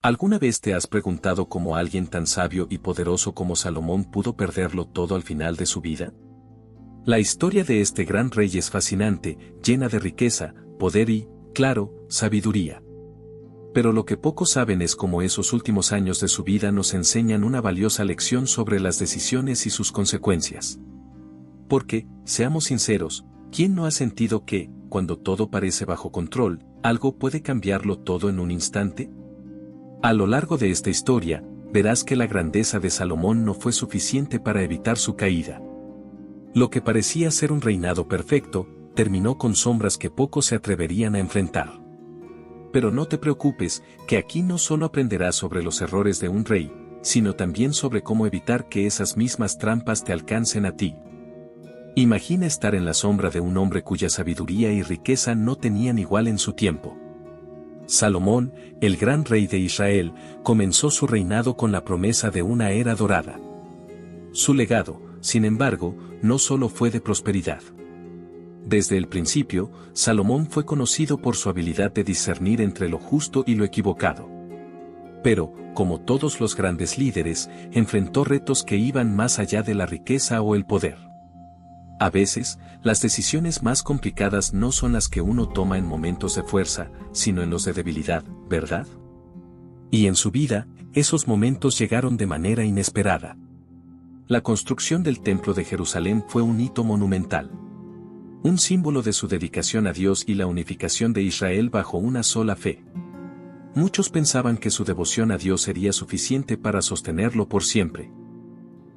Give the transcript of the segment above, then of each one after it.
¿Alguna vez te has preguntado cómo alguien tan sabio y poderoso como Salomón pudo perderlo todo al final de su vida? La historia de este gran rey es fascinante, llena de riqueza, poder y, claro, sabiduría. Pero lo que pocos saben es cómo esos últimos años de su vida nos enseñan una valiosa lección sobre las decisiones y sus consecuencias. Porque, seamos sinceros, ¿quién no ha sentido que, cuando todo parece bajo control, algo puede cambiarlo todo en un instante? A lo largo de esta historia, verás que la grandeza de Salomón no fue suficiente para evitar su caída. Lo que parecía ser un reinado perfecto, terminó con sombras que pocos se atreverían a enfrentar. Pero no te preocupes, que aquí no solo aprenderás sobre los errores de un rey, sino también sobre cómo evitar que esas mismas trampas te alcancen a ti. Imagina estar en la sombra de un hombre cuya sabiduría y riqueza no tenían igual en su tiempo. Salomón, el gran rey de Israel, comenzó su reinado con la promesa de una era dorada. Su legado, sin embargo, no solo fue de prosperidad. Desde el principio, Salomón fue conocido por su habilidad de discernir entre lo justo y lo equivocado. Pero, como todos los grandes líderes, enfrentó retos que iban más allá de la riqueza o el poder. A veces, las decisiones más complicadas no son las que uno toma en momentos de fuerza, sino en los de debilidad, ¿verdad? Y en su vida, esos momentos llegaron de manera inesperada. La construcción del Templo de Jerusalén fue un hito monumental. Un símbolo de su dedicación a Dios y la unificación de Israel bajo una sola fe. Muchos pensaban que su devoción a Dios sería suficiente para sostenerlo por siempre.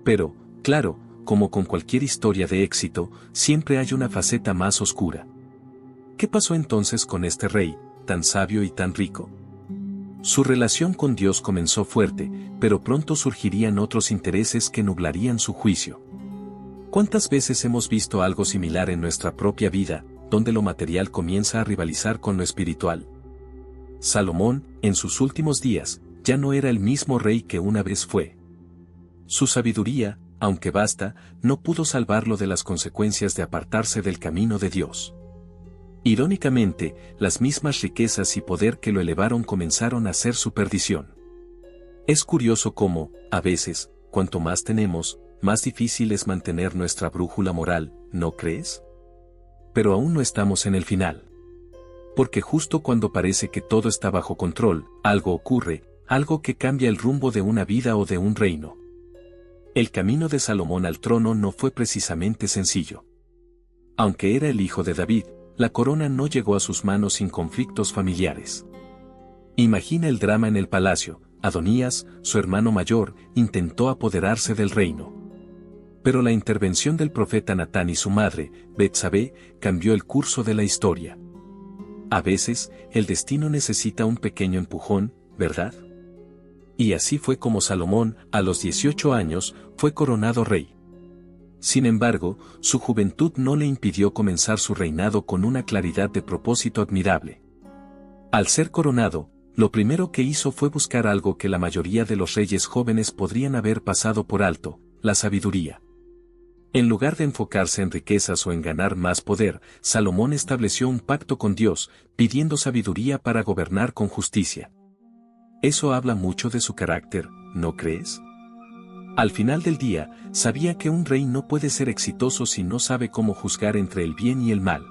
Pero, claro, como con cualquier historia de éxito, siempre hay una faceta más oscura. ¿Qué pasó entonces con este rey, tan sabio y tan rico? Su relación con Dios comenzó fuerte, pero pronto surgirían otros intereses que nublarían su juicio. ¿Cuántas veces hemos visto algo similar en nuestra propia vida, donde lo material comienza a rivalizar con lo espiritual? Salomón, en sus últimos días, ya no era el mismo rey que una vez fue. Su sabiduría, aunque vasta, no pudo salvarlo de las consecuencias de apartarse del camino de Dios. Irónicamente, las mismas riquezas y poder que lo elevaron comenzaron a ser su perdición. Es curioso cómo, a veces, cuanto más tenemos, más difícil es mantener nuestra brújula moral, ¿no crees? Pero aún no estamos en el final. Porque justo cuando parece que todo está bajo control, algo ocurre, algo que cambia el rumbo de una vida o de un reino. El camino de Salomón al trono no fue precisamente sencillo. Aunque era el hijo de David, la corona no llegó a sus manos sin conflictos familiares. Imagina el drama en el palacio. Adonías, su hermano mayor, intentó apoderarse del reino. Pero la intervención del profeta Natán y su madre, Betsabé, cambió el curso de la historia. A veces, el destino necesita un pequeño empujón, ¿verdad? Y así fue como Salomón, a los 18 años, fue coronado rey. Sin embargo, su juventud no le impidió comenzar su reinado con una claridad de propósito admirable. Al ser coronado, lo primero que hizo fue buscar algo que la mayoría de los reyes jóvenes podrían haber pasado por alto, la sabiduría. En lugar de enfocarse en riquezas o en ganar más poder, Salomón estableció un pacto con Dios, pidiendo sabiduría para gobernar con justicia. Eso habla mucho de su carácter, ¿no crees? Al final del día, sabía que un rey no puede ser exitoso si no sabe cómo juzgar entre el bien y el mal.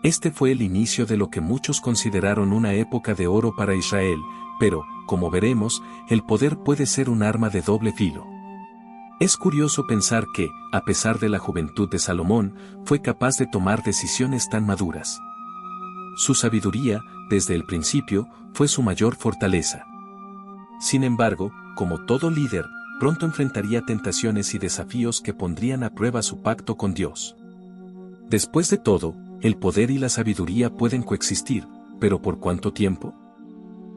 Este fue el inicio de lo que muchos consideraron una época de oro para Israel, pero, como veremos, el poder puede ser un arma de doble filo. Es curioso pensar que, a pesar de la juventud de Salomón, fue capaz de tomar decisiones tan maduras. Su sabiduría, desde el principio, fue su mayor fortaleza. Sin embargo, como todo líder, pronto enfrentaría tentaciones y desafíos que pondrían a prueba su pacto con Dios. Después de todo, el poder y la sabiduría pueden coexistir, ¿pero por cuánto tiempo?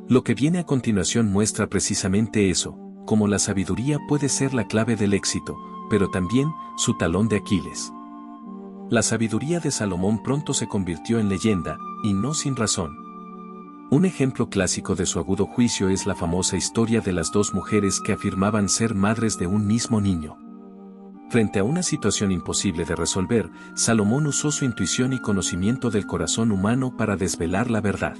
Lo que viene a continuación muestra precisamente eso, cómo la sabiduría puede ser la clave del éxito, pero también su talón de Aquiles. La sabiduría de Salomón pronto se convirtió en leyenda, y no sin razón. Un ejemplo clásico de su agudo juicio es la famosa historia de las dos mujeres que afirmaban ser madres de un mismo niño. Frente a una situación imposible de resolver, Salomón usó su intuición y conocimiento del corazón humano para desvelar la verdad.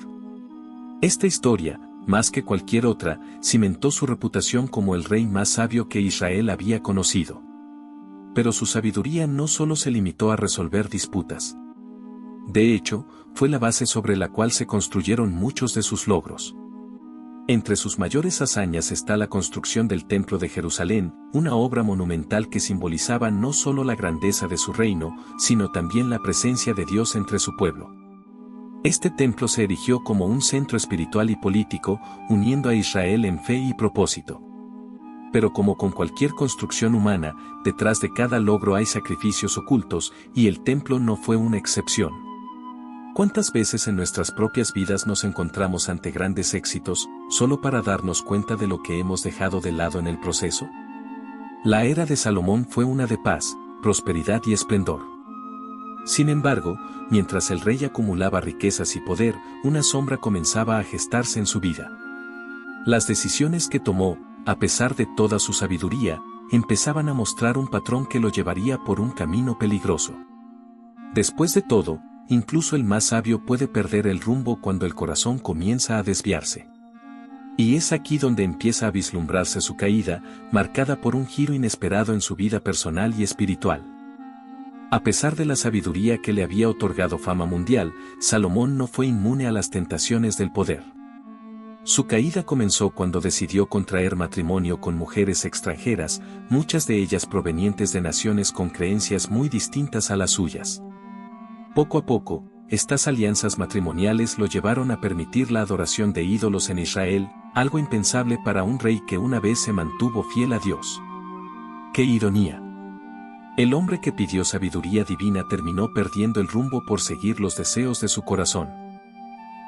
Esta historia, más que cualquier otra, cimentó su reputación como el rey más sabio que Israel había conocido. Pero su sabiduría no solo se limitó a resolver disputas. De hecho, fue la base sobre la cual se construyeron muchos de sus logros. Entre sus mayores hazañas está la construcción del Templo de Jerusalén, una obra monumental que simbolizaba no solo la grandeza de su reino, sino también la presencia de Dios entre su pueblo. Este templo se erigió como un centro espiritual y político, uniendo a Israel en fe y propósito. Pero como con cualquier construcción humana, detrás de cada logro hay sacrificios ocultos, y el templo no fue una excepción. ¿Cuántas veces en nuestras propias vidas nos encontramos ante grandes éxitos, solo para darnos cuenta de lo que hemos dejado de lado en el proceso? La era de Salomón fue una de paz, prosperidad y esplendor. Sin embargo, mientras el rey acumulaba riquezas y poder, una sombra comenzaba a gestarse en su vida. Las decisiones que tomó, a pesar de toda su sabiduría, empezaban a mostrar un patrón que lo llevaría por un camino peligroso. Después de todo, incluso el más sabio puede perder el rumbo cuando el corazón comienza a desviarse. Y es aquí donde empieza a vislumbrarse su caída, marcada por un giro inesperado en su vida personal y espiritual. A pesar de la sabiduría que le había otorgado fama mundial, Salomón no fue inmune a las tentaciones del poder. Su caída comenzó cuando decidió contraer matrimonio con mujeres extranjeras, muchas de ellas provenientes de naciones con creencias muy distintas a las suyas. Poco a poco, estas alianzas matrimoniales lo llevaron a permitir la adoración de ídolos en Israel, algo impensable para un rey que una vez se mantuvo fiel a Dios. ¡Qué ironía! El hombre que pidió sabiduría divina terminó perdiendo el rumbo por seguir los deseos de su corazón.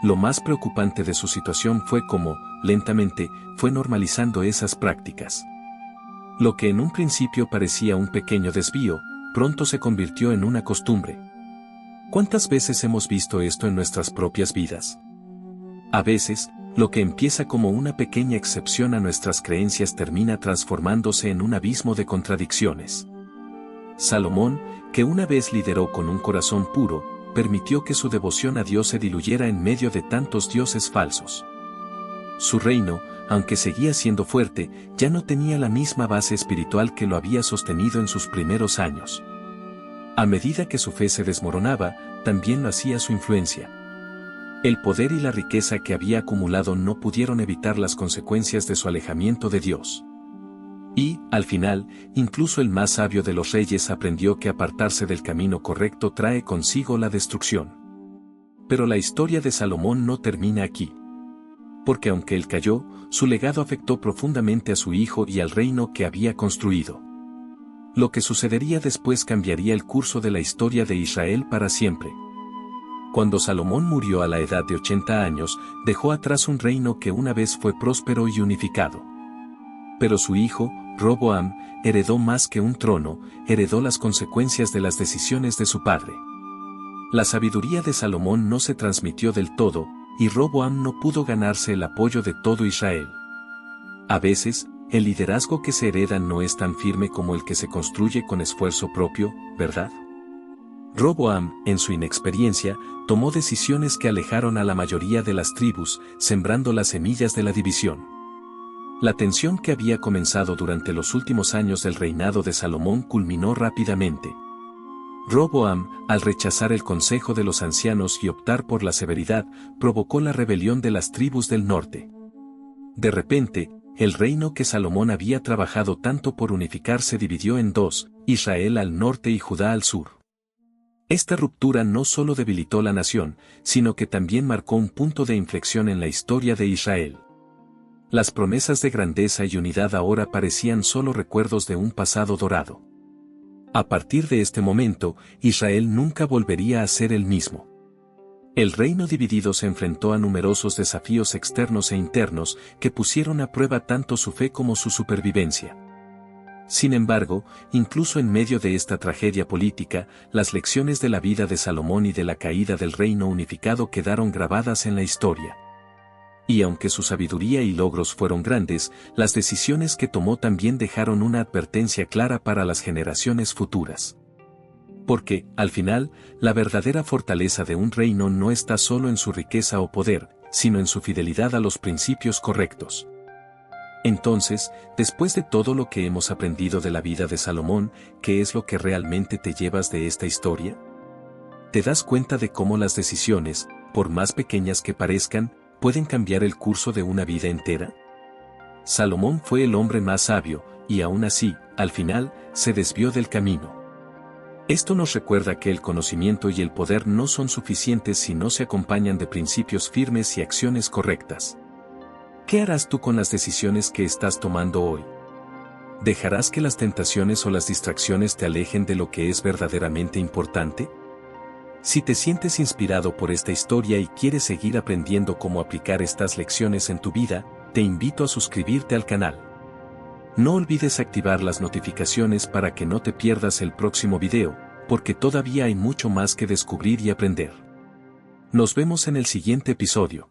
Lo más preocupante de su situación fue cómo, lentamente, fue normalizando esas prácticas. Lo que en un principio parecía un pequeño desvío, pronto se convirtió en una costumbre. ¿Cuántas veces hemos visto esto en nuestras propias vidas? A veces, lo que empieza como una pequeña excepción a nuestras creencias termina transformándose en un abismo de contradicciones. Salomón, que una vez lideró con un corazón puro, permitió que su devoción a Dios se diluyera en medio de tantos dioses falsos. Su reino, aunque seguía siendo fuerte, ya no tenía la misma base espiritual que lo había sostenido en sus primeros años. A medida que su fe se desmoronaba, también lo hacía su influencia. El poder y la riqueza que había acumulado no pudieron evitar las consecuencias de su alejamiento de Dios. Y, al final, incluso el más sabio de los reyes aprendió que apartarse del camino correcto trae consigo la destrucción. Pero la historia de Salomón no termina aquí. Porque aunque él cayó, su legado afectó profundamente a su hijo y al reino que había construido. Lo que sucedería después cambiaría el curso de la historia de Israel para siempre. Cuando Salomón murió a la edad de 80 años, dejó atrás un reino que una vez fue próspero y unificado. Pero su hijo, Roboam, heredó más que un trono, heredó las consecuencias de las decisiones de su padre. La sabiduría de Salomón no se transmitió del todo, y Roboam no pudo ganarse el apoyo de todo Israel. A veces, el liderazgo que se hereda no es tan firme como el que se construye con esfuerzo propio, ¿verdad? Roboam, en su inexperiencia, tomó decisiones que alejaron a la mayoría de las tribus, sembrando las semillas de la división. La tensión que había comenzado durante los últimos años del reinado de Salomón culminó rápidamente. Roboam, al rechazar el consejo de los ancianos y optar por la severidad, provocó la rebelión de las tribus del norte. De repente, el reino que Salomón había trabajado tanto por unificar se dividió en dos, Israel al norte y Judá al sur. Esta ruptura no solo debilitó la nación, sino que también marcó un punto de inflexión en la historia de Israel. Las promesas de grandeza y unidad ahora parecían solo recuerdos de un pasado dorado. A partir de este momento, Israel nunca volvería a ser el mismo. El reino dividido se enfrentó a numerosos desafíos externos e internos que pusieron a prueba tanto su fe como su supervivencia. Sin embargo, incluso en medio de esta tragedia política, las lecciones de la vida de Salomón y de la caída del reino unificado quedaron grabadas en la historia. Y aunque su sabiduría y logros fueron grandes, las decisiones que tomó también dejaron una advertencia clara para las generaciones futuras. Porque, al final, la verdadera fortaleza de un reino no está solo en su riqueza o poder, sino en su fidelidad a los principios correctos. Entonces, después de todo lo que hemos aprendido de la vida de Salomón, ¿qué es lo que realmente te llevas de esta historia? ¿Te das cuenta de cómo las decisiones, por más pequeñas que parezcan, pueden cambiar el curso de una vida entera? Salomón fue el hombre más sabio, y aún así, al final, se desvió del camino. Esto nos recuerda que el conocimiento y el poder no son suficientes si no se acompañan de principios firmes y acciones correctas. ¿Qué harás tú con las decisiones que estás tomando hoy? ¿Dejarás que las tentaciones o las distracciones te alejen de lo que es verdaderamente importante? Si te sientes inspirado por esta historia y quieres seguir aprendiendo cómo aplicar estas lecciones en tu vida, te invito a suscribirte al canal. No olvides activar las notificaciones para que no te pierdas el próximo video, porque todavía hay mucho más que descubrir y aprender. Nos vemos en el siguiente episodio.